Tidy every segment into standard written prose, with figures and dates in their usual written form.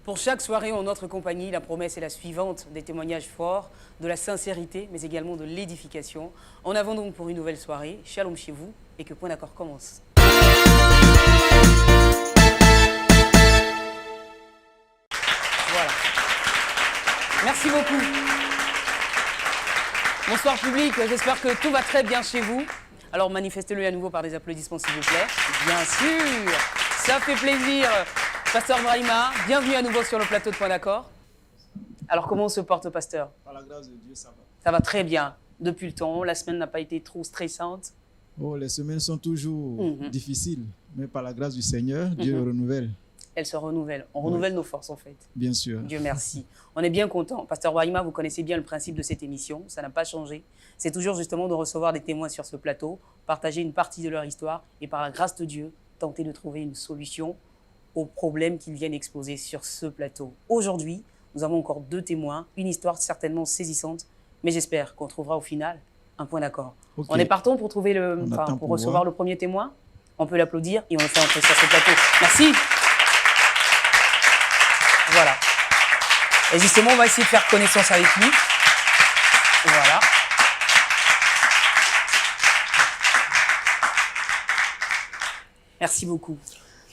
Pour chaque soirée en notre compagnie, la promesse est la suivante, des témoignages forts, de la sincérité, mais également de l'édification. En avant donc pour une nouvelle soirée, shalom chez vous, et que Point d'accord commence. Voilà. Merci beaucoup. Bonsoir public, j'espère que tout va très bien chez vous. Alors manifestez-le à nouveau par des applaudissements s'il vous plaît. Bien sûr, ça fait plaisir. Pasteur Brahima, bienvenue à nouveau sur le plateau de Point d'accord. Alors comment on se porte, pasteur? Par la grâce de Dieu, ça va. Ça va très bien. Depuis le temps, la semaine n'a pas été trop stressante. Oh, les semaines sont toujours difficiles, mais par la grâce du Seigneur, Dieu renouvelle. Elle se renouvelle. On renouvelle nos forces en fait. Bien sûr. Dieu merci. On est bien content. Pasteur Brahima, vous connaissez bien le principe de cette émission. Ça n'a pas changé. C'est toujours justement de recevoir des témoins sur ce plateau, partager une partie de leur histoire et par la grâce de Dieu, tenter de trouver une solution aux problèmes qu'ils viennent exposer sur ce plateau. Aujourd'hui, nous avons encore deux témoins, une histoire certainement saisissante, mais j'espère qu'on trouvera au final un point d'accord. Okay. On est partant pour trouver pour recevoir le premier témoin. On peut l'applaudir et on le fait entrer sur ce plateau. Merci. Voilà. Et justement, on va essayer de faire connaissance avec lui. Voilà. Merci beaucoup.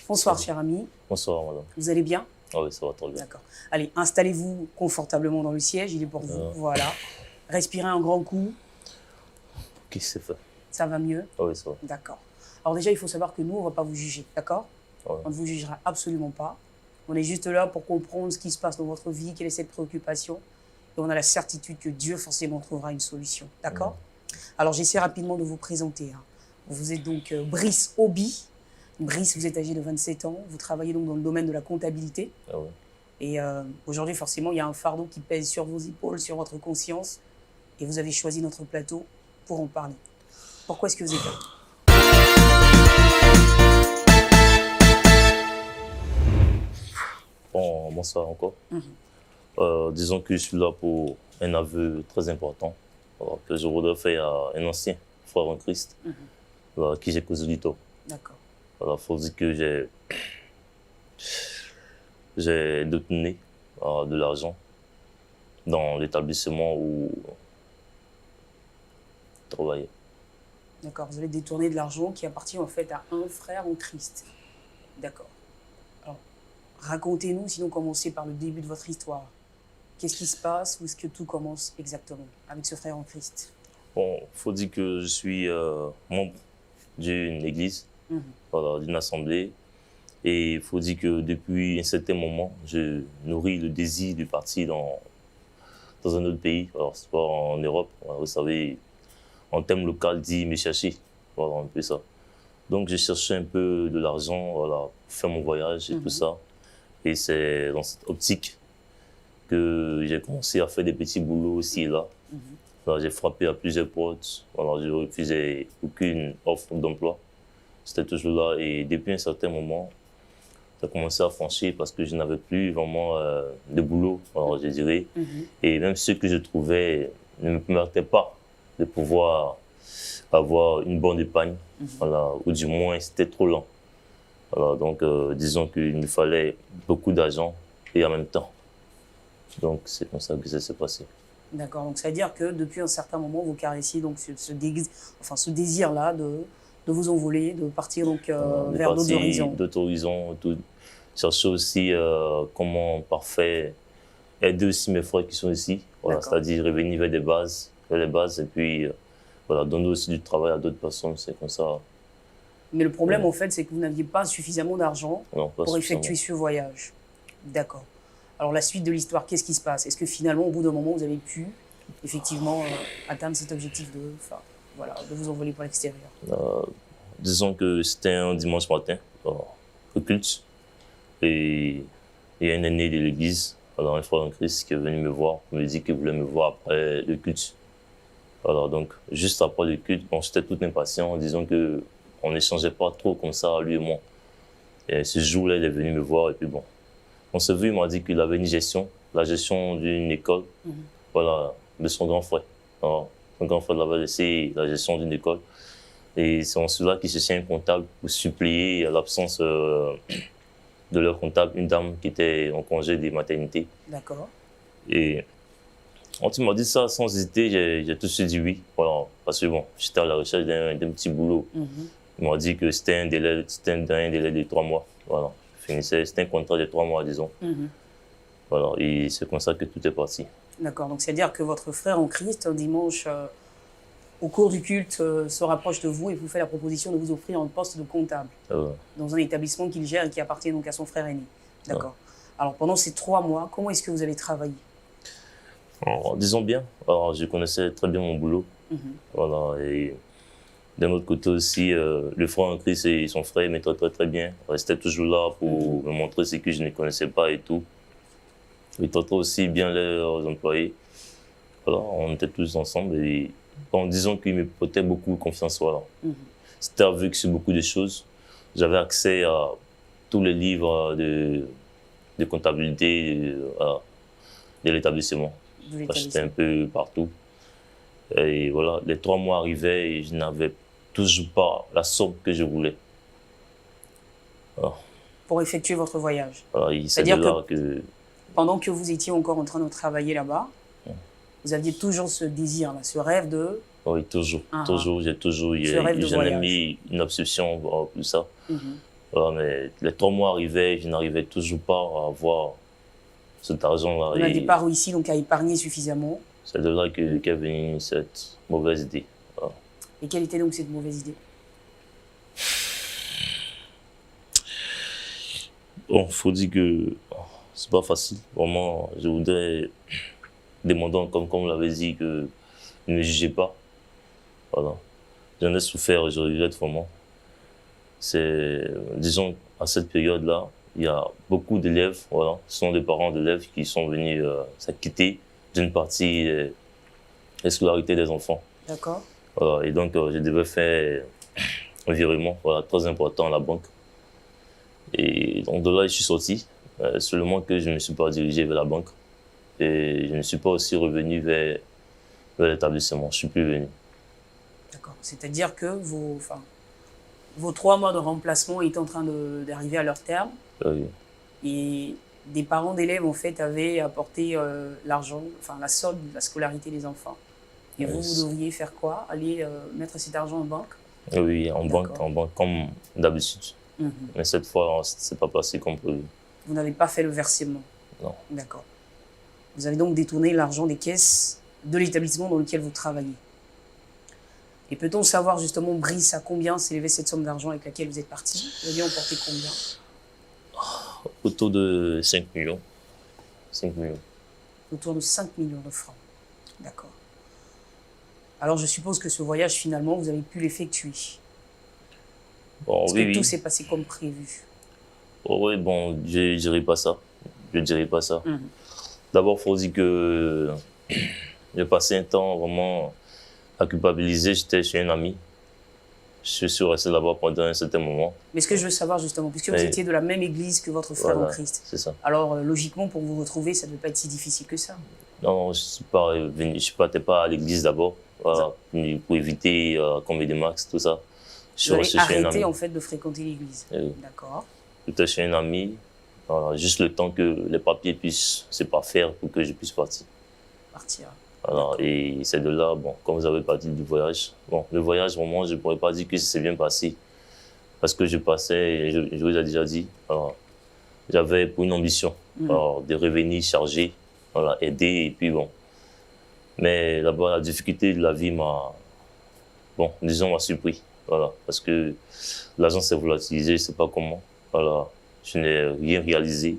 Bonsoir, cher ami. Bonsoir, madame. Vous allez bien? Ah oui, ça va très bien. D'accord. Allez, installez-vous confortablement dans le siège. Il est pour vous. Voilà. Respirez un grand coup. Qui s'est fait? Ça va mieux? Ah oui, ça va. D'accord. Alors déjà, il faut savoir que nous, on ne va pas vous juger. D'accord? Ouais. On ne vous jugera absolument pas. On est juste là pour comprendre ce qui se passe dans votre vie, quelle est cette préoccupation. Et on a la certitude que Dieu forcément trouvera une solution. D'accord? Alors, j'essaie rapidement de vous présenter. Vous êtes donc Brice Obi. Brice, vous êtes âgé de 27 ans. Vous travaillez donc dans le domaine de la comptabilité. Ah ouais. Et aujourd'hui, forcément, il y a un fardeau qui pèse sur vos épaules, sur votre conscience. Et vous avez choisi notre plateau pour en parler. Pourquoi est-ce que vous êtes là? Bon, bonsoir encore. Disons que je suis là pour un aveu très important que je voudrais faire à un ancien frère en Christ à qui j'ai causé du tort. D'accord. Il faut dire que j'ai détourné de l'argent dans l'établissement où je travaillais. D'accord, vous avez détourné de l'argent qui appartient en fait à un frère en Christ. D'accord. Alors, racontez-nous, sinon commencez par le début de votre histoire. Qu'est-ce qui se passe? Où est-ce que tout commence exactement avec ce frère en Christ? Bon, il faut dire que je suis membre d'une église, voilà, d'une assemblée. Et il faut dire que depuis un certain moment, je nourris le désir de partir dans un autre pays, alors soit en Europe, vous savez, en termes local, dit me chercher, voilà un peu ça. Donc je cherchais un peu de l'argent, voilà, pour faire mon voyage et tout ça. Et c'est dans cette optique que j'ai commencé à faire des petits boulots aussi et là. Alors, j'ai frappé à plusieurs portes, alors je refusais aucune offre d'emploi. C'était toujours là et depuis un certain moment, ça a commencé à franchir parce que je n'avais plus vraiment de boulot, alors je dirais. Et même ceux que je trouvais ne me permettaient pas de pouvoir avoir une bonne épargne, voilà, ou du moins c'était trop lent. Alors, donc disons qu'il me fallait beaucoup d'argent et en même temps. Donc c'est comme ça que ça s'est passé. D'accord, donc ça veut dire que depuis un certain moment, vous caressiez donc ce désir-là de vous envoler, de partir donc vers d'autres horizons. D'autres horizons, chercher aussi comment parfait aider aussi mes frères qui sont ici, voilà, c'est-à-dire revenir vers les bases et puis voilà, donner aussi du travail à d'autres personnes, c'est comme ça. Mais le problème en fait, c'est que vous n'aviez pas suffisamment d'argent pour effectuer ce voyage. D'accord. Alors la suite de l'histoire, qu'est-ce qui se passe? Est-ce que finalement, au bout d'un moment, vous avez pu effectivement atteindre cet objectif de vous envoler pour l'extérieur? Disons que c'était un dimanche matin, au culte, et il y a un aîné de l'église, un frère en Christ, qui est venu me voir, me dit qu'il voulait me voir après le culte. Alors donc, juste après le culte, bon, j'étais tout impatient, disons qu'on n'échangeait pas trop comme ça, lui et moi. Et ce jour-là, il est venu me voir, et puis bon, on s'est vu, il m'a dit qu'il avait une gestion, la gestion d'une école, voilà, de son grand frère. Alors, son grand frère l'avait laissé la gestion d'une école. Et c'est en cela qu'il cherchait un comptable pour suppléer l'absence de leur comptable, une dame qui était en congé de maternité. D'accord. Et quand il m'a dit ça sans hésiter, j'ai tout de suite dit oui. Voilà, parce que bon, j'étais à la recherche d'un petit boulot. Il m'a dit que c'était un délai de 3 mois. Voilà, je finissais, c'était un contrat de 3 mois, disons. Voilà, et c'est comme ça que tout est parti. D'accord, donc c'est-à-dire que votre frère en Christ, un dimanche, au cours du culte, se rapproche de vous et vous fait la proposition de vous offrir un poste de comptable dans un établissement qu'il gère et qui appartient donc à son frère aîné. D'accord. Alors pendant ces 3 mois, comment est-ce que vous avez travaillé? Alors, disons bien, alors, je connaissais très bien mon boulot. Voilà, et d'un autre côté aussi, le frère en Christ et son frère m'étaient très bien. Ils restaient toujours là pour me montrer ce que je ne connaissais pas et tout. Ils traitaient aussi bien leurs employés. Voilà, on était tous ensemble et bon, disons qu'ils me portaient beaucoup confiance. Voilà. C'était aveugle sur beaucoup de choses. J'avais accès à tous les livres de comptabilité de l'établissement. J'étais un peu partout. Et voilà, les 3 mois arrivaient et je n'avais toujours pas la somme que je voulais. Voilà. Pour effectuer votre voyage. Voilà, c'est-à-dire que pendant que vous étiez encore en train de travailler là-bas, vous aviez toujours ce désir-là, ce rêve de... Oui, toujours. J'en ai mis une obsession pour ça. Voilà, mais les 3 mois arrivaient, je n'arrivais toujours pas à avoir cet argent-là. Vous n'aviez pas réussi donc à épargner suffisamment. C'est de là qu'est venue cette mauvaise idée. Voilà. Et quelle était donc cette mauvaise idée? Bon, il faut dire que c'est pas facile. Vraiment, je voudrais demander, comme vous l'avez dit, que ne me jugez pas. Voilà. J'en ai souffert, je regrette vraiment. Disons, à cette période-là, il y a beaucoup d'élèves, voilà, ce sont des parents d'élèves qui sont venus s'acquitter d'une partie de la scolarité des enfants. D'accord. Voilà, et donc, je devais faire un virement, voilà, très important à la banque. Et donc, de là, je suis sorti, seulement que je ne me suis pas dirigé vers la banque. Et je ne suis pas aussi revenu vers l'établissement, je ne suis plus venu. D'accord, c'est-à-dire que vos 3 mois de remplacement étaient en train d'arriver à leur terme. Oui. Et des parents d'élèves, en fait, avaient apporté l'argent, enfin la solde de la scolarité des enfants. Et vous devriez faire quoi? Aller mettre cet argent en banque? Oui, en banque, comme d'habitude. Mais cette fois, ce n'est pas passé comme prévu. Vous n'avez pas fait le versement? Non. D'accord. Vous avez donc détourné l'argent des caisses de l'établissement dans lequel vous travaillez. Et peut-on savoir justement, Brice, à combien s'élevait cette somme d'argent avec laquelle vous êtes parti? Vous aviez emporté combien? Autour de 5 millions. 5 millions. Autour de 5 millions de francs. D'accord. Alors je suppose que ce voyage, finalement, vous avez pu l'effectuer. Bon, Est-ce que tout s'est passé comme prévu? Oh, oui, bon, je ne dirais pas ça. Je ne dirais pas ça. D'abord, il faut dire que j'ai passé un temps vraiment à culpabiliser. J'étais chez un ami. Je suis resté là-bas pendant un certain moment. Mais ce que je veux savoir justement, puisque vous étiez de la même église que votre frère en Christ, c'est ça. Alors logiquement, pour vous retrouver, ça ne devait pas être si difficile que ça. Non, je n'étais pas à l'église d'abord, pour éviter combien de max, tout ça. Vous avez arrêté en fait de fréquenter l'église. D'accord. J'étais chez un ami, voilà, juste le temps que les papiers puissent se parfaire pour que je puisse partir. Voilà, et c'est de là, bon, comme vous avez parlé du voyage, bon, le voyage, vraiment, je ne pourrais pas dire que ça s'est bien passé. Parce que je passais, je vous ai déjà dit, j'avais pour une ambition de revenir charger, voilà, aider, et puis bon. Mais là-bas, la difficulté de la vie m'a surpris. Voilà, parce que l'argent s'est volatilisé, je ne sais pas comment. Voilà, je n'ai rien réalisé.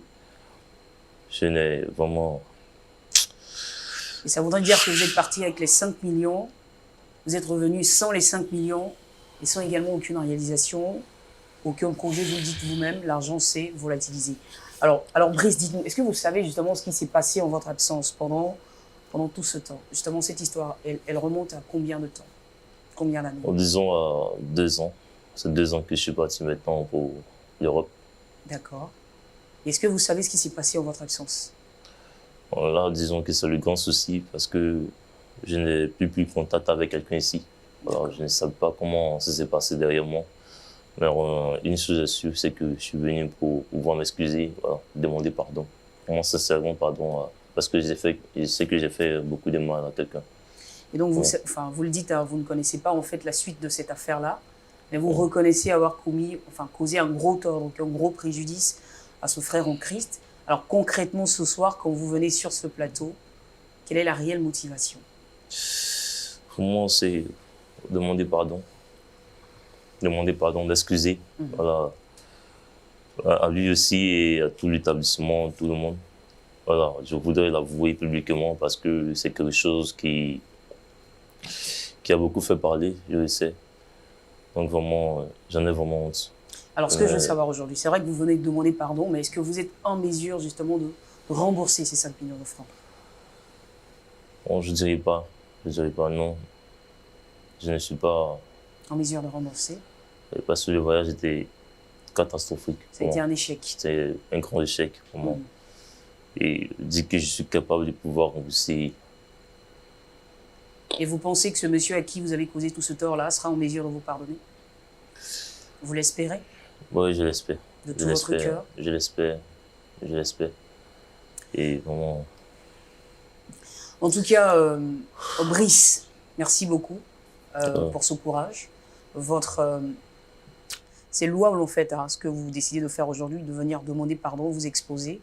Je n'ai vraiment... Et ça voudrait dire que vous êtes parti avec les 5 millions, vous êtes revenu sans les 5 millions et sans également aucune réalisation, aucun projet, vous le dites vous-même, l'argent s'est volatilisé. Alors Brice, dites-nous, est-ce que vous savez justement ce qui s'est passé en votre absence pendant tout ce temps? Justement, cette histoire, elle remonte à combien de temps? Combien d'années? Disons à 2 ans. C'est 2 ans que je suis parti maintenant pour l'Europe. D'accord. Est-ce que vous savez ce qui s'est passé en votre absence? Là, disons que c'est le grand souci parce que je n'ai plus contact avec quelqu'un ici. Alors, je ne sais pas comment ça s'est passé derrière moi. Alors, une chose à suivre, c'est que je suis venu pour pouvoir m'excuser, voilà, demander pardon. Vraiment sincèrement pardon, parce que je sais que j'ai fait beaucoup de mal à quelqu'un. Et donc, vous le dites, hein, vous ne connaissez pas en fait la suite de cette affaire-là, mais vous reconnaissez avoir causé un gros tort, donc un gros préjudice à ce frère en Christ. Alors concrètement, ce soir, quand vous venez sur ce plateau, quelle est la réelle motivation? Pour moi, c'est demander pardon, d'excuser, voilà, à lui aussi et à tout l'établissement, tout le monde. Voilà, je voudrais l'avouer publiquement parce que c'est quelque chose qui a beaucoup fait parler, je le sais. Donc vraiment, j'en ai vraiment honte. Alors ce que je veux savoir aujourd'hui, c'est vrai que vous venez de demander pardon, mais est-ce que vous êtes en mesure justement de rembourser ces 5 millions de francs? Bon, je dirais pas, non. Je ne suis pas... En mesure de rembourser? Parce que le voyage était catastrophique. Ça a été un échec. C'était un grand échec pour moi. Et dire que je suis capable de pouvoir rembourser. Et vous pensez que ce monsieur à qui vous avez causé tout ce tort-là sera en mesure de vous pardonner? Vous l'espérez? Oui, je l'espère. De tout votre cœur? Je l'espère. Et vraiment... En tout cas, Brice, merci beaucoup pour ce courage. C'est louable en fait, hein, ce que vous décidez de faire aujourd'hui, de venir demander pardon, vous exposer.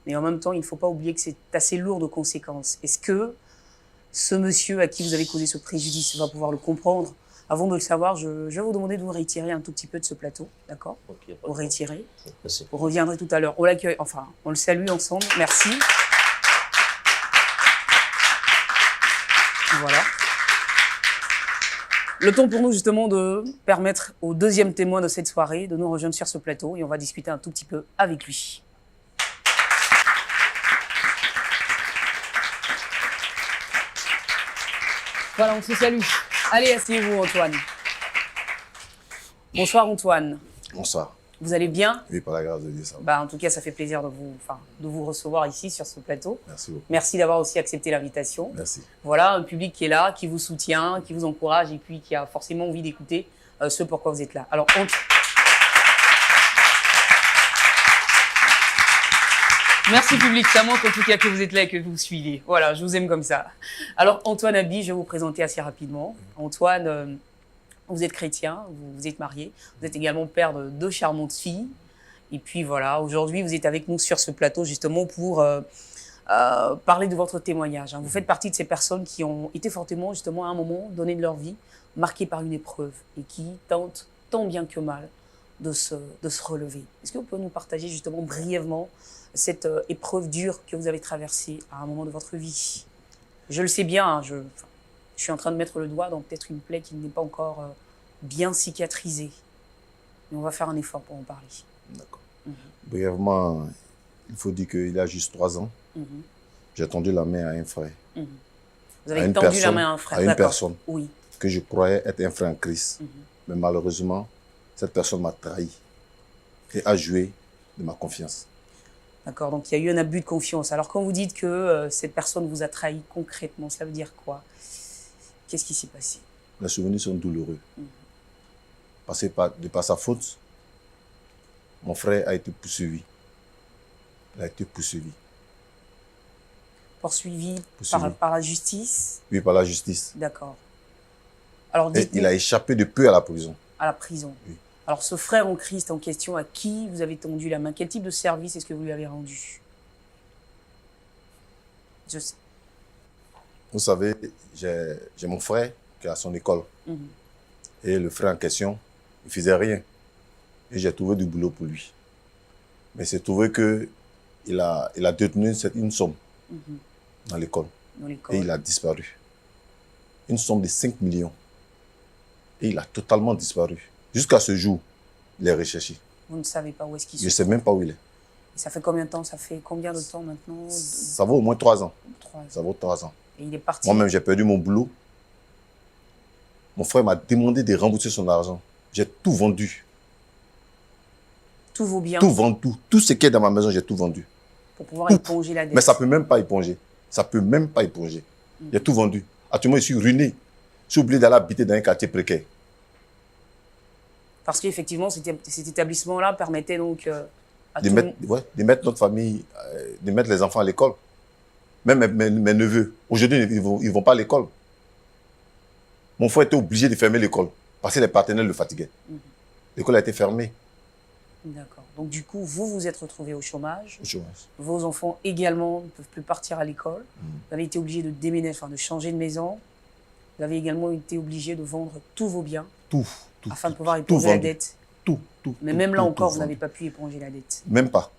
Mais en même temps, il ne faut pas oublier que c'est assez lourd de conséquences. Est-ce que ce monsieur à qui vous avez causé ce préjudice va pouvoir le comprendre? Avant de le savoir, je vais vous demander de vous retirer un tout petit peu de ce plateau, d'accord? Okay, vous retirez. Merci. Vous reviendrez tout à l'heure. On l'accueille, enfin, on le salue ensemble. Merci. Voilà. Le temps pour nous justement de permettre au deuxième témoin de cette soirée de nous rejoindre sur ce plateau et on va discuter un tout petit peu avec lui. Voilà, on se salue. Allez, asseyez-vous Antoine. Bonsoir Antoine. Bonsoir. Vous allez bien? Oui, par la grâce de Dieu, ça va. Bah, en tout cas, ça fait plaisir de vous recevoir ici sur ce plateau. Merci beaucoup. Merci d'avoir aussi accepté l'invitation. Merci. Voilà, un public qui est là, qui vous soutient, qui vous encourage et puis qui a forcément envie d'écouter ce pourquoi vous êtes là. Alors, merci public, ça montre en tout cas que vous êtes là et que vous suivez. Voilà, je vous aime comme ça. Alors, Antoine Abi, je vais vous présenter assez rapidement. Antoine, vous êtes chrétien, vous êtes marié, vous êtes également père de 2 charmantes filles. Et puis voilà, aujourd'hui, vous êtes avec nous sur ce plateau justement pour parler de votre témoignage. Vous faites partie de ces personnes qui ont été fortement, justement, à un moment donné de leur vie, marquées par une épreuve et qui tentent, tant bien que mal, de se relever. Est-ce que vous pouvez nous partager justement brièvement cette épreuve dure que vous avez traversée à un moment de votre vie? Je le sais bien, hein, je suis en train de mettre le doigt dans peut-être une plaie qui n'est pas encore bien cicatrisée. Mais on va faire un effort pour en parler. D'accord. Brièvement, il faut dire qu'il y a juste 3 ans, j'ai tendu la main à un frère. Vous avez tendu la main à un frère? À une personne oui. que je croyais être un frère en Christ. Mais malheureusement, cette personne m'a trahi et a joué de ma confiance. D'accord, donc il y a eu un abus de confiance. Alors quand vous dites que cette personne vous a trahi concrètement, ça veut dire quoi? Qu'est-ce qui s'est passé? Les souvenirs sont douloureux. Parce que de par sa faute, mon frère a été poursuivi. Il a été poursuivi. Poursuivi. Par la justice? Oui, par la justice. D'accord. Alors, il a échappé de peu à la prison. À la prison. Oui. Alors, ce frère en Christ en question, à qui vous avez tendu la main? Quel type de service est-ce que vous lui avez rendu? Je sais. Vous savez, j'ai mon frère qui est à son école. Et le frère en question, il ne faisait rien. Et j'ai trouvé du boulot pour lui. Mais c'est trouvé qu'il a détenu une somme dans l'école. Et il a disparu. Une somme de 5 millions. Et il a totalement disparu. Jusqu'à ce jour, il est recherché. Vous ne savez pas où est-ce qu'il se trouve? Je ne sais même pas où il est. Et ça fait combien de temps? Ça fait combien de temps maintenant? Ça vaut au moins 3 ans. 3 ans. Ça vaut 3 ans. Et il est parti? Moi-même, j'ai perdu mon boulot. Mon frère m'a demandé de rembourser son argent. J'ai tout vendu. Tous vos biens? Tout vendu. Tout ce qui est dans ma maison, j'ai tout vendu. Pour pouvoir éponger la dette? Mais ça ne peut même pas éponger. Ça ne peut même pas éponger. J'ai tout vendu. Actuellement, je suis ruiné. Je suis obligé d'aller habiter dans un quartier précaire. Parce qu'effectivement, cet établissement-là permettait donc à De tout le monde... mettre notre famille, de mettre les enfants à l'école. Même mes neveux, aujourd'hui, ils ne vont pas à l'école. Mon frère était obligé de fermer l'école parce que les partenaires le fatiguaient. L'école a été fermée. D'accord. Donc du coup, vous vous êtes retrouvé au chômage. Au chômage. Vos enfants également ne peuvent plus partir à l'école. Vous avez été obligé de déménager, enfin de changer de maison. Vous avez également été obligé de vendre tous vos biens Tout. afin de pouvoir éponger la dette. Tout. Mais même là encore, vous n'avez pas pu éponger la dette. Même pas.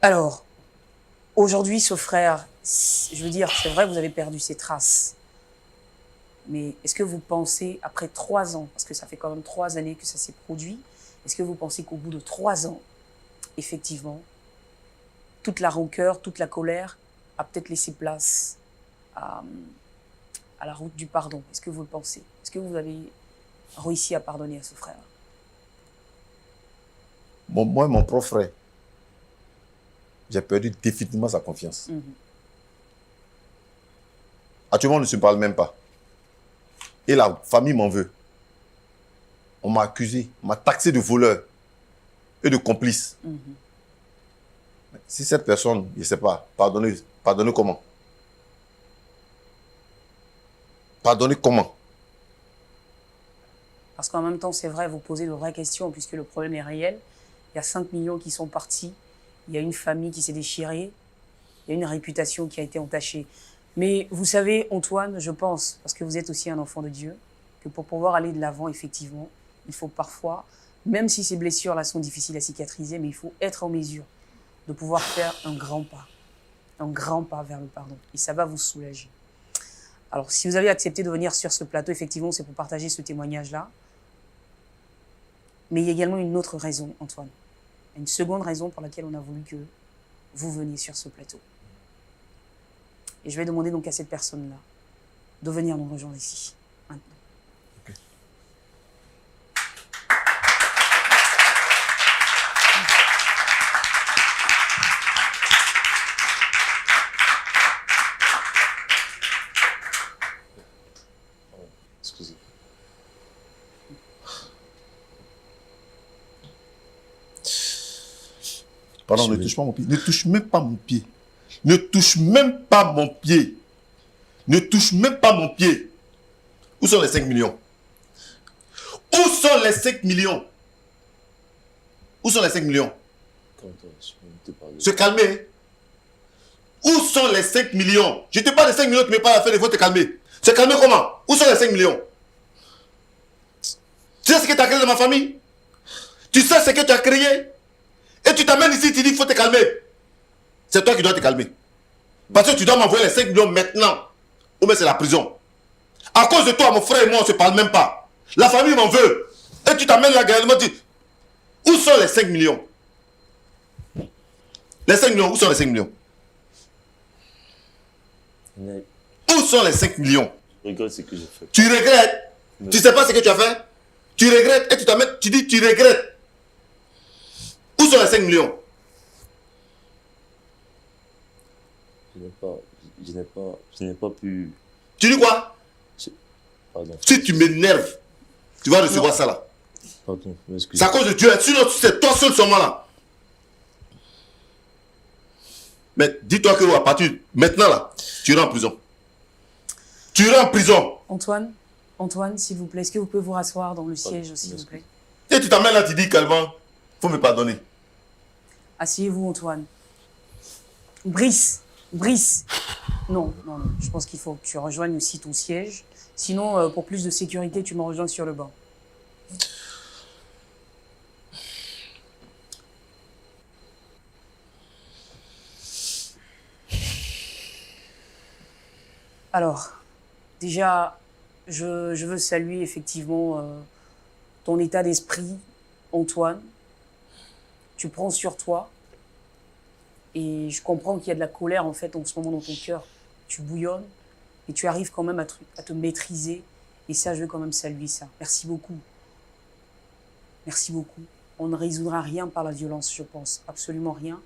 Alors, aujourd'hui, ce frère, je veux dire, c'est vrai, vous avez perdu ses traces. Mais est-ce que vous pensez, après 3 ans, parce que ça fait quand même 3 années que ça s'est produit, est-ce que vous pensez qu'au bout de 3 ans, effectivement, toute la rancœur, toute la colère a peut-être laissé place à la route du pardon? Est-ce que vous le pensez? Est-ce que vous avez réussi à pardonner à ce frère? Moi, mon propre frère, j'ai perdu définitivement sa confiance. Actuellement, on ne se parle même pas. Et la famille m'en veut. On m'a accusé, on m'a taxé de voleur et de complice. Si cette personne, je ne sais pas, pardonner comment? Pardonner comment? Parce qu'en même temps, c'est vrai, vous posez de vraies questions puisque le problème est réel. Il y a 5 millions qui sont partis. Il y a une famille qui s'est déchirée. Il y a une réputation qui a été entachée. Mais vous savez, Antoine, je pense, parce que vous êtes aussi un enfant de Dieu, que pour pouvoir aller de l'avant, effectivement, il faut parfois, même si ces blessures-là sont difficiles à cicatriser, mais il faut être en mesure de pouvoir faire un grand pas vers le pardon. Et ça va vous soulager. Alors, si vous avez accepté de venir sur ce plateau, effectivement, c'est pour partager ce témoignage-là. Mais il y a également une autre raison, Antoine. Une seconde raison pour laquelle on a voulu que vous veniez sur ce plateau. Et je vais demander donc à cette personne-là de venir nous rejoindre ici, maintenant. Okay. Excusez. Pardon, ne touche pas mon pied. Ne touche même pas mon pied. Ne touche même pas mon pied. Ne touche même pas mon pied. Où sont les 5 millions? Où sont les 5 millions? Où sont les 5 millions? Se calmer. Où sont les 5 millions? Je te parle des 5 millions, tu ne mets pas la fin, il faut te calmer. Se calmer comment? Où sont les 5 millions? Tu sais ce que tu as créé dans ma famille? Tu sais ce que tu as créé? Et tu t'amènes ici, tu dis qu'il faut te calmer. C'est toi qui dois te calmer. Parce que tu dois m'envoyer les 5 millions maintenant. Ou bien c'est la prison. À cause de toi, mon frère et moi, on ne se parle même pas. La famille m'en veut. Et tu t'amènes là, également, tu dis, où sont les 5 millions? Les 5 millions, où sont les 5 millions? Où sont les 5 millions? Je regrette ce que j'ai fait. Tu regrettes? Mais... Tu ne sais pas ce que tu as fait? Tu regrettes et tu t'amènes, tu dis, tu regrettes. Où sont les 5 millions? Je n'ai pas pu... Tu dis quoi? Pardon. Si tu m'énerves, tu vas recevoir ça là. Pardon, excusez. C'est à cause de Dieu. Sinon, c'est toi seul seulement là. Mais dis-toi que à partir maintenant là, tu iras en prison. Tu iras en prison. Antoine, s'il vous plaît, est-ce que vous pouvez vous rasseoir dans le siège, s'il vous plaît? Et tu t'amènes là, tu dis calmement, faut me pardonner. Asseyez-vous, Antoine. Brice. Non. Je pense qu'il faut que tu rejoignes aussi ton siège. Sinon, pour plus de sécurité, tu me rejoins sur le banc. Alors, déjà, je veux saluer effectivement ton état d'esprit, Antoine. Tu prends sur toi. Et je comprends qu'il y a de la colère en fait en ce moment dans ton cœur. Tu bouillonnes et tu arrives quand même à te maîtriser. Et ça, je veux quand même saluer ça. Merci beaucoup. Merci beaucoup. On ne résoudra rien par la violence, je pense. Absolument rien.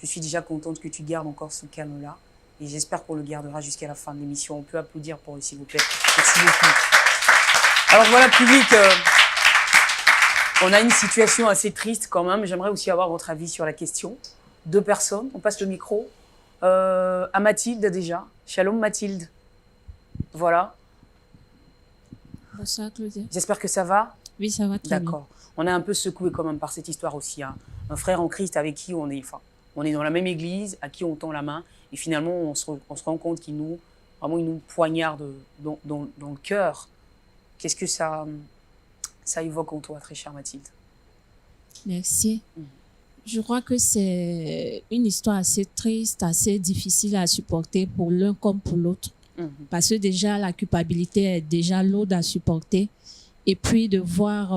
Je suis déjà contente que tu gardes encore ce calme-là. Et j'espère qu'on le gardera jusqu'à la fin de l'émission. On peut applaudir pour eux, s'il vous plaît. Merci beaucoup. Alors voilà, public, on a une situation assez triste quand même. J'aimerais aussi avoir votre avis sur la question. 2 personnes, on passe le micro à Mathilde déjà. Shalom Mathilde. Voilà. Bonsoir Claudia. J'espère que ça va. Oui, ça va très bien. D'accord. On est un peu secoué quand même par cette histoire aussi. Hein. Un frère en Christ avec qui on est dans la même église, à qui on tend la main, et finalement on se rend compte qu'il nous poignarde dans le cœur. Qu'est-ce que ça évoque en toi, très chère Mathilde? Merci. Je crois que c'est une histoire assez triste, assez difficile à supporter pour l'un comme pour l'autre. Parce que déjà, la culpabilité est déjà lourde à supporter. Et puis de voir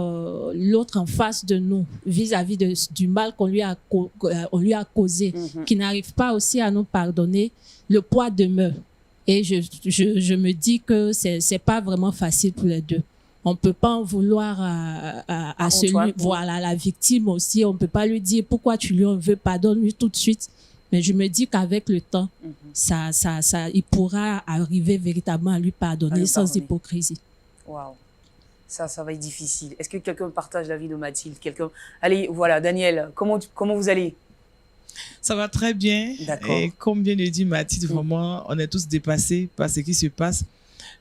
l'autre en face de nous, vis-à-vis du mal qu'on lui a causé, qui n'arrive pas aussi à nous pardonner, le poids demeure. Et je me dis que c'est pas vraiment facile pour les deux. On peut pas en vouloir à celui, voilà, la victime aussi. On peut pas lui dire pourquoi tu lui en veux, pardonne-lui tout de suite. Mais je me dis qu'avec le temps, il pourra arriver véritablement à lui pardonner sans hypocrisie. Waouh. Ça va être difficile. Est-ce que quelqu'un partage l'avis de Mathilde? Allez, voilà, Daniel, comment vous allez? Ça va très bien. D'accord. Et comme vient de dire Mathilde, vraiment, on est tous dépassés par ce qui se passe.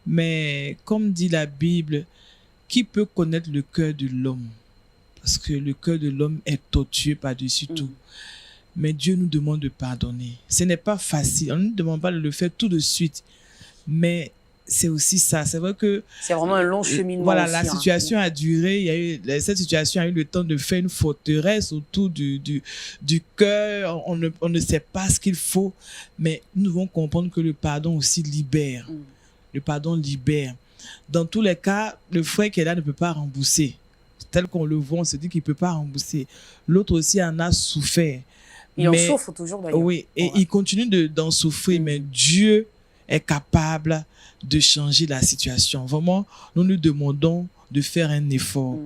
Mais comme dit la Bible, qui peut connaître le cœur de l'homme? Parce que le cœur de l'homme est tortueux par-dessus tout. Mais Dieu nous demande de pardonner. Ce n'est pas facile. On ne nous demande pas de le faire tout de suite. Mais c'est aussi ça. C'est vrai que c'est vraiment un long cheminement. Voilà, aussi, la situation a duré. Cette situation a eu le temps de faire une forteresse autour du cœur. On ne sait pas ce qu'il faut. Mais nous devons comprendre que le pardon aussi libère. Le pardon libère. Dans tous les cas, le frère qui est là ne peut pas rembourser. Tel qu'on le voit, on se dit qu'il ne peut pas rembourser. L'autre aussi en a souffert. Il en souffre toujours d'ailleurs. Oui, et il continue d'en souffrir. Mais Dieu est capable de changer la situation. Vraiment, nous nous demandons de faire un effort.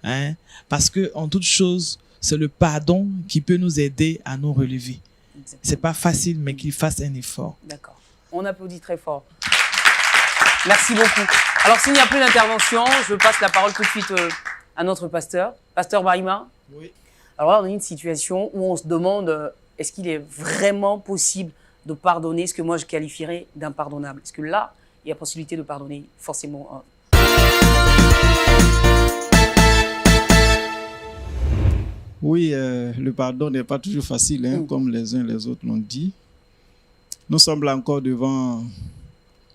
Hein, parce que en toute chose, c'est le pardon qui peut nous aider à nous relever. C'est pas facile, mais qu'il fasse un effort. D'accord. On applaudit très fort. Merci beaucoup. Alors, s'il n'y a plus d'intervention, je passe la parole tout de suite à notre pasteur. Pasteur Brahima. Oui. Alors là, on a une situation où on se demande, est-ce qu'il est vraiment possible de pardonner ce que moi je qualifierais d'impardonnable? Est-ce que là, il y a possibilité de pardonner forcément Oui, le pardon n'est pas toujours facile, comme les uns les autres l'ont dit. Nous sommes là encore devant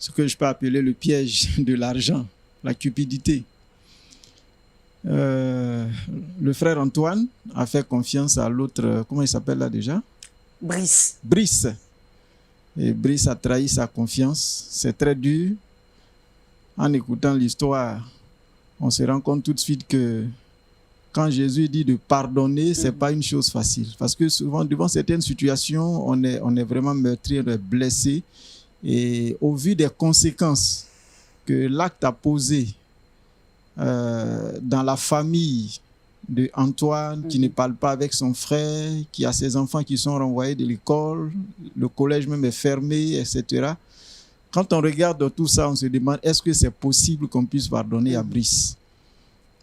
ce que je peux appeler le piège de l'argent, la cupidité. Le frère Antoine a fait confiance à l'autre, comment il s'appelle là déjà? Brice. Brice. Et Brice a trahi sa confiance. C'est très dur. En écoutant l'histoire, on se rend compte tout de suite que quand Jésus dit de pardonner, c'est pas une chose facile. Parce que souvent, devant certaines situations, on est vraiment meurtri, on est blessé. Et au vu des conséquences que l'acte a posées dans la famille de Antoine, qui ne parle pas avec son frère, qui a ses enfants qui sont renvoyés de l'école, le collège même est fermé, etc. Quand on regarde tout ça, on se demande, est-ce que c'est possible qu'on puisse pardonner à Brice?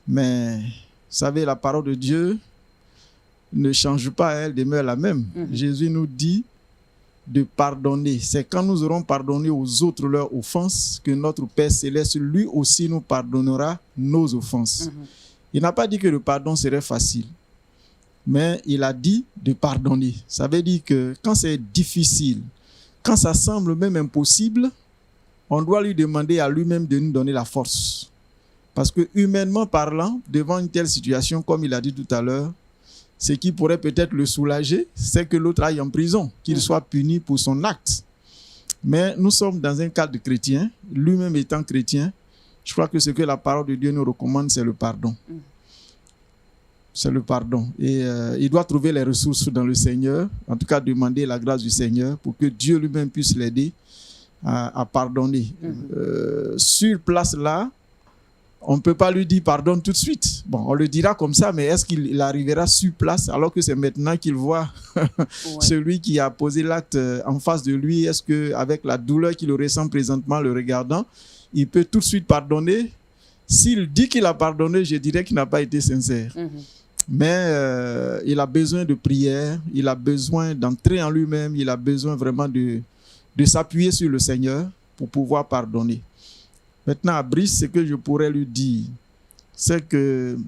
Mais, vous savez, la parole de Dieu ne change pas, elle demeure la même. Jésus nous dit de pardonner. C'est quand nous aurons pardonné aux autres leurs offenses que notre Père Céleste, lui aussi, nous pardonnera nos offenses. Il n'a pas dit que le pardon serait facile, mais il a dit de pardonner. Ça veut dire que quand c'est difficile, quand ça semble même impossible, on doit lui demander à lui-même de nous donner la force. Parce que humainement parlant, devant une telle situation, comme il a dit tout à l'heure, ce qui pourrait peut-être le soulager, c'est que l'autre aille en prison, qu'il soit puni pour son acte. Mais nous sommes dans un cadre chrétien, lui-même étant chrétien, je crois que ce que la parole de Dieu nous recommande, c'est le pardon. C'est le pardon. Et il doit trouver les ressources dans le Seigneur, en tout cas demander la grâce du Seigneur pour que Dieu lui-même puisse l'aider à pardonner. Sur place là, on ne peut pas lui dire pardonne tout de suite. Bon, on le dira comme ça, mais est-ce qu'il arrivera sur place alors que c'est maintenant qu'il voit celui qui a posé l'acte en face de lui? Est-ce qu'avec la douleur qu'il ressent présentement le regardant, il peut tout de suite pardonner? S'il dit qu'il a pardonné, je dirais qu'il n'a pas été sincère. Mais il a besoin de prière, il a besoin d'entrer en lui-même, il a besoin vraiment de s'appuyer sur le Seigneur pour pouvoir pardonner. Maintenant, à Brice, ce que je pourrais lui dire, c'est que, vous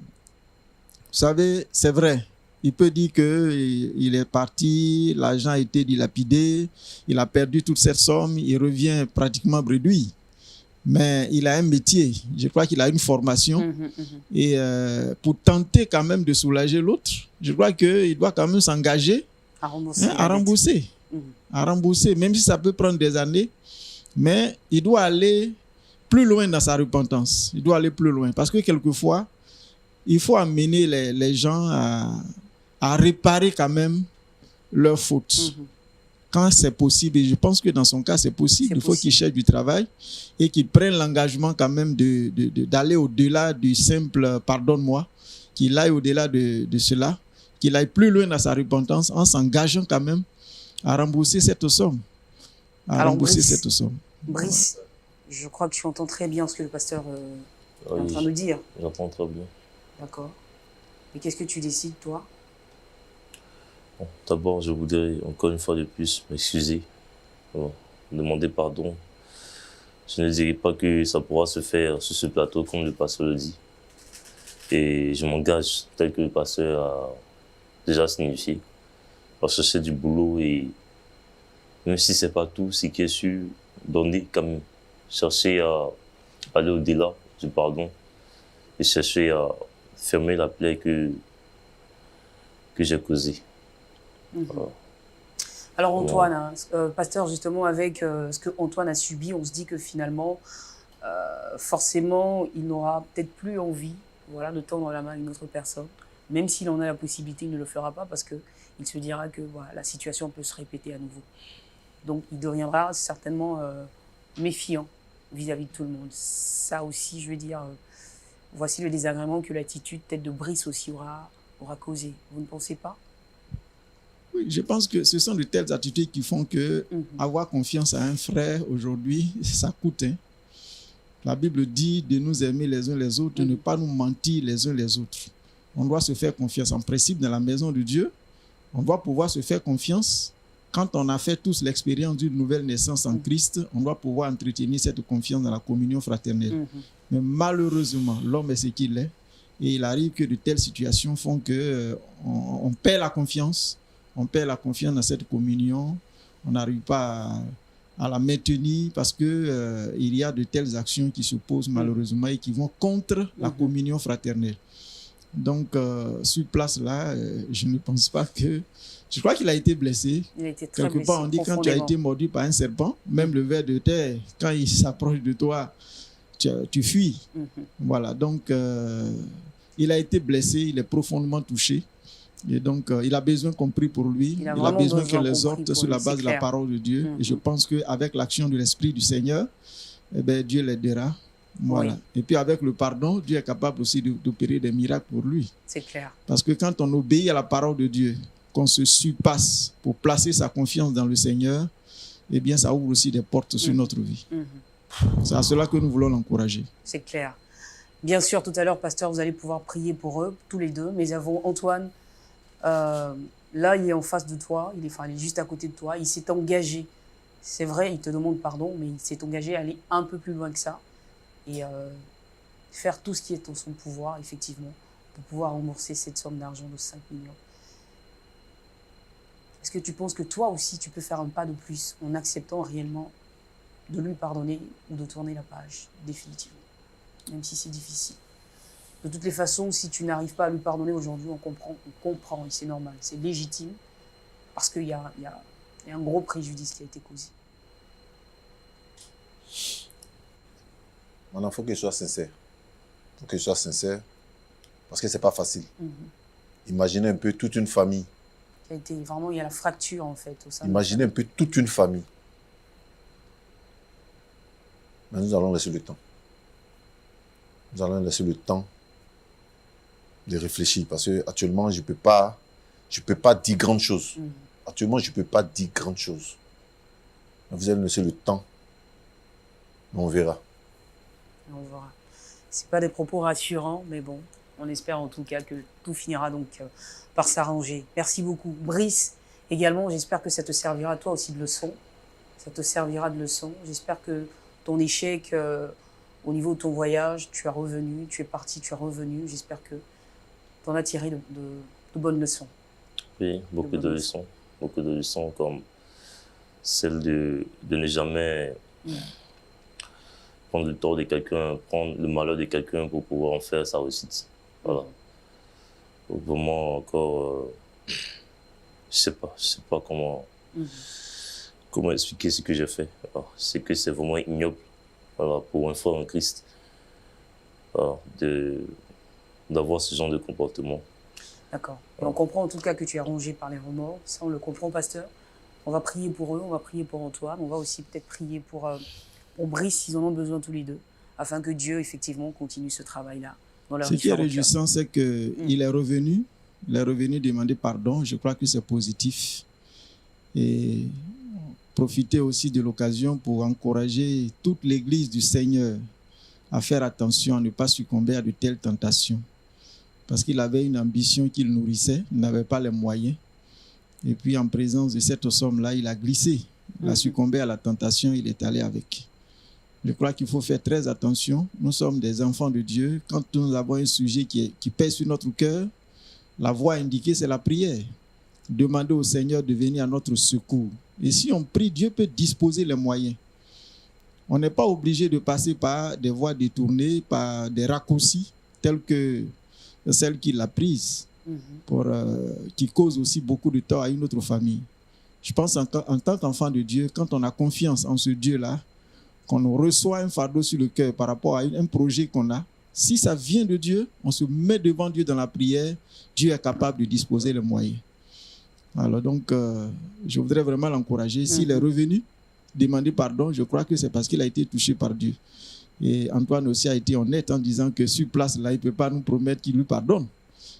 savez, c'est vrai, il peut dire qu'il est parti, l'argent a été dilapidé, il a perdu toute cette somme, il revient pratiquement bredouille. Mais il a un métier, je crois qu'il a une formation. Et pour tenter quand même de soulager l'autre, je crois qu'il doit quand même s'engager à rembourser. À rembourser, même si ça peut prendre des années. Mais il doit aller plus loin dans sa repentance. Il doit aller plus loin. Parce que quelquefois, il faut amener les gens à réparer quand même leurs fautes. Quand c'est possible, et je pense que dans son cas, c'est possible. Il faut qu'il cherche du travail et qu'il prenne l'engagement quand même d'aller au-delà du simple « pardonne-moi », qu'il aille au-delà de cela, qu'il aille plus loin dans sa repentance en s'engageant quand même à rembourser cette somme. Brice, je crois que tu entends très bien ce que le pasteur est en train de dire. J'entends très bien. D'accord. Et qu'est-ce que tu décides, toi? Bon, d'abord, je voudrais encore une fois de plus m'excuser, demander pardon. Je ne dirais pas que ça pourra se faire sur ce plateau comme le pasteur le dit. Et je m'engage tel que le pasteur a déjà signifié. Parce que c'est du boulot et même si ce n'est pas tout, c'est qu'il est sûr donner quand même. Chercher à aller au-delà du pardon et chercher à fermer la plaie que j'ai causée. Alors Antoine, pasteur, justement avec ce que Antoine a subi, on se dit que finalement, forcément, il n'aura peut-être plus envie, voilà, de tendre la main à une autre personne. Même s'il en a la possibilité, il ne le fera pas parce qu'il se dira que voilà, la situation peut se répéter à nouveau. Donc il deviendra certainement méfiant vis-à-vis de tout le monde. Ça aussi, je veux dire, voici le désagrément que l'attitude peut-être de Brice aussi aura causé. Vous ne pensez pas? Oui, je pense que ce sont de telles attitudes qui font que avoir confiance à un frère aujourd'hui, ça coûte. Hein. La Bible dit de nous aimer les uns les autres, de ne pas nous mentir les uns les autres. On doit se faire confiance. En principe, dans la maison de Dieu, on doit pouvoir se faire confiance. Quand on a fait tous l'expérience d'une nouvelle naissance en Christ, on doit pouvoir entretenir cette confiance dans la communion fraternelle. Mais malheureusement, l'homme est ce qu'il est. Et il arrive que de telles situations font qu'on perd la confiance. On perd la confiance dans cette communion. On n'arrive pas à la maintenir parce que il y a de telles actions qui se posent malheureusement et qui vont contre la communion fraternelle. Donc, sur place là, je ne pense pas que... Je crois qu'il a été blessé. Il a été très Quelque blessé, part, on dit quand tu as été mordu par un serpent, même le ver de terre, quand il s'approche de toi, tu fuis. Voilà, donc il a été blessé, il est profondément touché. Et donc, il a besoin qu'on prie pour lui. Il a besoin que les autres sur la base de la parole de Dieu. Et je pense qu'avec l'action de l'Esprit du Seigneur, eh bien, Dieu l'aidera. Voilà. Oui. Et puis avec le pardon, Dieu est capable aussi d'opérer des miracles pour lui. C'est clair. Parce que quand on obéit à la parole de Dieu, qu'on se surpasse pour placer sa confiance dans le Seigneur, eh bien, ça ouvre aussi des portes sur notre vie. C'est à cela que nous voulons l'encourager. C'est clair. Bien sûr, tout à l'heure, pasteur, vous allez pouvoir prier pour eux, tous les deux. Mais avant, Antoine, là, il est en face de toi, il est juste à côté de toi. Il s'est engagé. C'est vrai, il te demande pardon, mais il s'est engagé à aller un peu plus loin que ça et faire tout ce qui est en son pouvoir, effectivement, pour pouvoir rembourser cette somme d'argent de 5 millions. Est-ce que tu penses que toi aussi, tu peux faire un pas de plus en acceptant réellement de lui pardonner ou de tourner la page, définitivement, même si c'est difficile? De toutes les façons, si tu n'arrives pas à lui pardonner aujourd'hui, on comprend, et c'est normal, c'est légitime, parce qu'il y a un gros préjudice qui a été causé. Maintenant, il faut que je sois sincère. Il faut que je sois sincère, parce que ce n'est pas facile. Imaginez un peu toute une famille. Vraiment, il y a la fracture, en fait. Au sein Imaginez un peu toute une famille. Mais nous allons laisser le temps. Nous allons laisser le temps de réfléchir, parce qu'actuellement, je ne peux pas dire grande chose. Actuellement, je ne peux pas dire grande chose. Mais vous allez laisser le temps. On verra. On verra. C'est pas des propos rassurants, mais bon, on espère en tout cas que tout finira donc par s'arranger. Merci beaucoup. Brice, également, j'espère que ça te servira toi aussi de leçon. Ça te servira de leçon. J'espère que ton échec au niveau de ton voyage, tu es revenu, tu es parti, tu es revenu. J'espère que tu en as tiré de bonnes leçons. Oui, beaucoup de leçons. Beaucoup de leçons comme celle de ne jamais prendre le tort de quelqu'un, prendre le malheur de quelqu'un pour pouvoir en faire sa réussite. Voilà. Donc, vraiment, encore, je sais pas comment expliquer ce que j'ai fait. C'est que c'est vraiment ignoble, voilà, pour un frère en Christ, voilà, d'avoir ce genre de comportement. D'accord. Et on comprend en tout cas que tu es rongé par les remords. Ça, on le comprend, pasteur. On va prier pour eux, on va prier pour Antoine. On va aussi peut-être prier pour Brice, s'ils en ont besoin tous les deux, afin que Dieu, effectivement, continue ce travail-là. Ce qui est réjouissant, c'est qu'il est revenu. Il est revenu demander pardon. Je crois que c'est positif. Et profiter aussi de l'occasion pour encourager toute l'Église du Seigneur à faire attention, à ne pas succomber à de telles tentations. Parce qu'il avait une ambition qu'il nourrissait, il n'avait pas les moyens. Et puis en présence de cette somme-là, il a glissé. Il a succombé à la tentation, il est allé avec. Je crois qu'il faut faire très attention. Nous sommes des enfants de Dieu. Quand nous avons un sujet qui pèse sur notre cœur, la voie indiquée, c'est la prière. Demander au Seigneur de venir à notre secours. Et si on prie, Dieu peut disposer les moyens. On n'est pas obligé de passer par des voies détournées, par des raccourcis, tels que celle qu'il a prise, qui cause aussi beaucoup de tort à une autre famille. Je pense en tant qu'enfant de Dieu, quand on a confiance en ce Dieu-là, qu'on reçoit un fardeau sur le cœur par rapport à un projet qu'on a, si ça vient de Dieu, on se met devant Dieu dans la prière, Dieu est capable de disposer les moyens. Alors donc, je voudrais vraiment l'encourager. S'il est revenu, demander pardon, je crois que c'est parce qu'il a été touché par Dieu. Et Antoine aussi a été honnête en disant que sur place, là, il ne peut pas nous promettre qu'il lui pardonne.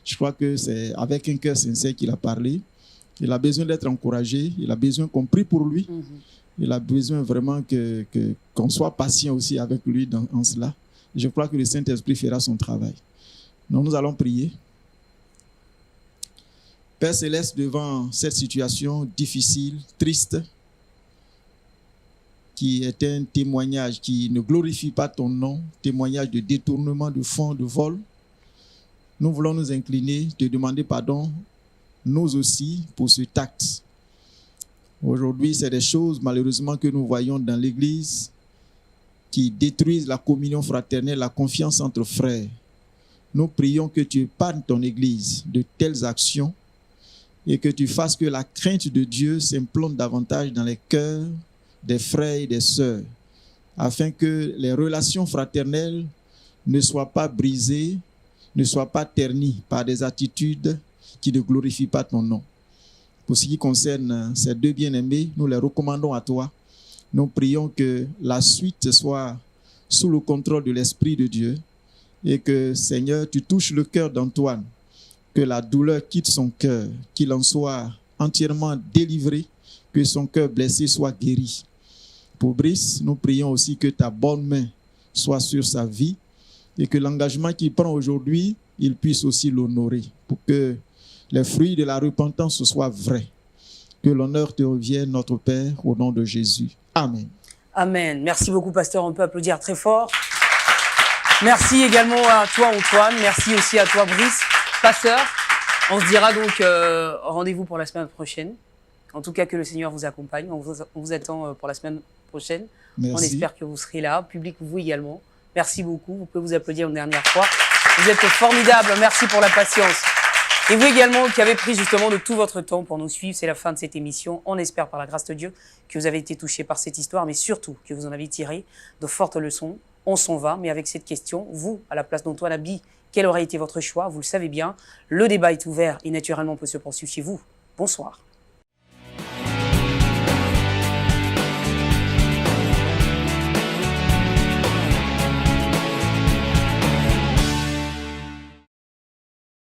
Je crois que c'est avec un cœur sincère qu'il a parlé. Il a besoin d'être encouragé, il a besoin qu'on prie pour lui. Il a besoin vraiment qu'on soit patient aussi avec lui en cela. Je crois que le Saint-Esprit fera son travail. Donc nous allons prier. Père Céleste, devant cette situation difficile, triste, qui est un témoignage qui ne glorifie pas ton nom, témoignage de détournement de fonds, de vol, nous voulons nous incliner, te demander pardon, nous aussi, pour ce acte. Aujourd'hui, c'est des choses, malheureusement, que nous voyons dans l'Église qui détruisent la communion fraternelle, la confiance entre frères. Nous prions que tu épargnes ton Église de telles actions et que tu fasses que la crainte de Dieu s'implante davantage dans les cœurs des frères et des sœurs, afin que les relations fraternelles ne soient pas brisées, ne soient pas ternies par des attitudes qui ne glorifient pas ton nom. Pour ce qui concerne ces deux bien-aimés, nous les recommandons à toi. Nous prions que la suite soit sous le contrôle de l'Esprit de Dieu et que, Seigneur, tu touches le cœur d'Antoine, que la douleur quitte son cœur, qu'il en soit entièrement délivré, que son cœur blessé soit guéri. Pour Brice, nous prions aussi que ta bonne main soit sur sa vie et que l'engagement qu'il prend aujourd'hui, il puisse aussi l'honorer pour que les fruits de la repentance soient vrais. Que l'honneur te revienne, notre Père, au nom de Jésus. Amen. Amen. Merci beaucoup, pasteur. On peut applaudir très fort. Merci également à toi, Antoine. Merci aussi à toi, Brice. Pasteur, on se dira donc rendez-vous pour la semaine prochaine. En tout cas, que le Seigneur vous accompagne. On vous attend pour la semaine prochaine. Merci. On espère que vous serez là. Public, vous également. Merci beaucoup. Vous pouvez vous applaudir une dernière fois. Vous êtes formidables. Merci pour la patience. Et vous également qui avez pris justement de tout votre temps pour nous suivre. C'est la fin de cette émission. On espère par la grâce de Dieu que vous avez été touchés par cette histoire, mais surtout que vous en avez tiré de fortes leçons. On s'en va, mais avec cette question, vous, à la place d'Antoine Abi, quel aurait été votre choix? Vous le savez bien. Le débat est ouvert et naturellement peut se poursuivre chez vous. Bonsoir.